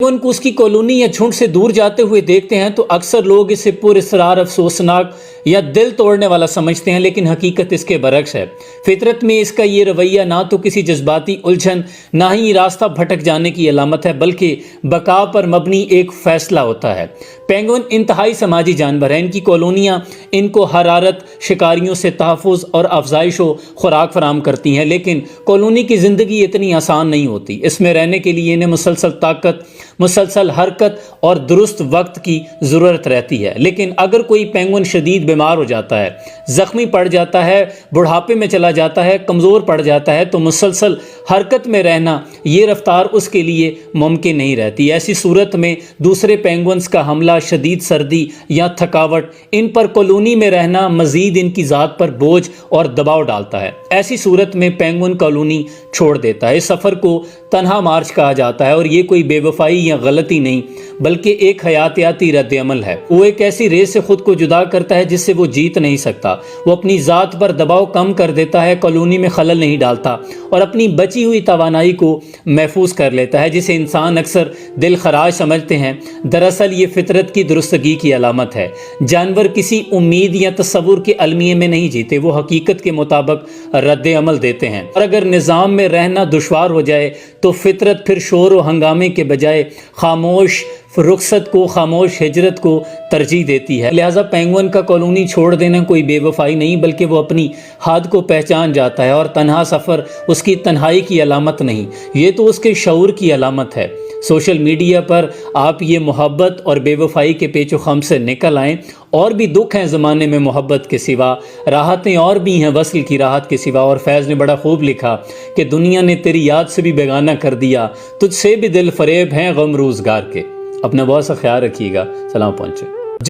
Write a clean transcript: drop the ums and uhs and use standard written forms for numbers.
Penguin को उसकी colony या झुंड से दूर जाते हुए देखते हैं तो अक्सर लोग इसे पुरअसरार, अफसोसनाक या दिल तोड़ने वाला समझते हैं, लेकिन हकीकत इसके बरक्स है। फितरत में इसका ये रवैया ना तो किसी जज्बाती उलझन, ना ही रास्ता भटक जाने की अलामत है, बल्कि बका पर मबनी एक फैसला होता है। पेंगुइन इंतहाई समाजी जानवर है। इनकी कॉलोनियाँ इनको हरारत, शिकारियों से तहफ़्फ़ुज़ और अफजाइश व खुराक फराम करती हैं, लेकिन कॉलोनी की ज़िंदगी इतनी आसान नहीं होती। इसमें रहने के लिए इन्हें मुसलसल ताकत, मुसलसल हरकत और दुरुस्त वक्त की ज़रूरत रहती है। लेकिन अगर कोई पेंगुइन शदीद बीमार हो जाता है, ज़ख्मी पड़ जाता है, बुढ़ापे में चला जाता है, कमज़ोर पड़ जाता है, तो मुसलसल हरकत में रहना, ये रफ्तार उसके लिए मुमकिन नहीं रहती। ऐसी सूरत में दूसरे पेंगुइन्स का हमला, शदीद सर्दी या थकावट, इन पर कॉलोनी में रहना मज़ीद इनकी ज़ात पर बोझ और दबाव डालता है। ऐसी सूरत में पेंगुइन कॉलोनी छोड़ देता है। इस सफ़र को तन्हा मार्च कहा जाता है और ये कोई बेवफाई या गलती नहीं, बल्कि एक हयातियाती रद्द-ए-अमल है। वो एक ऐसी रेस से खुद को जुदा करता है जिससे वो जीत नहीं सकता। वो अपनी ज़ात पर दबाव कम कर देता है, कॉलोनी में खलल नहीं डालता और अपनी बची हुई तवानाई को महफूज कर लेता है, जिसे इंसान अक्सर दिल खराज समझते हैं। दरअसल ये फितरत की दुरुस्तगी की अलामत है। जानवर किसी उम्मीद या तसव्वुर के अलमिये में नहीं जीते, वो हकीकत के मुताबिक रद्द-ए-अमल देते हैं। और अगर निज़ाम में रहना दुश्वार हो जाए तो फितरत फिर शोर व हंगामे के बजाय खामोश रुखसत को, खामोश हिजरत को तरजीह देती है। लिहाजा पेंगुइन का कॉलोनी छोड़ देना कोई बेवफाई नहीं, बल्कि वो अपनी हद को पहचान जाता है और तन्हा सफ़र उसकी तन्हाई की अलामत नहीं, ये तो उसके शऊर की अलामत है। सोशल मीडिया पर आप ये मोहब्बत और बेवफाई के पेचो खम से निकल आएँ। और भी दुख हैं ज़माने में मोहब्बत के सिवा, राहतें और भी हैं वस्ल की राहत के सिवा। और फैज़ ने बड़ा खूब लिखा कि दुनिया ने तेरी याद से भी बेगाना कर दिया, तुझसे भी दिल फरेब हैं गम रोज़गार के। अपना बहुत सा ख्याल रखिएगा। सलाम पहुँचे।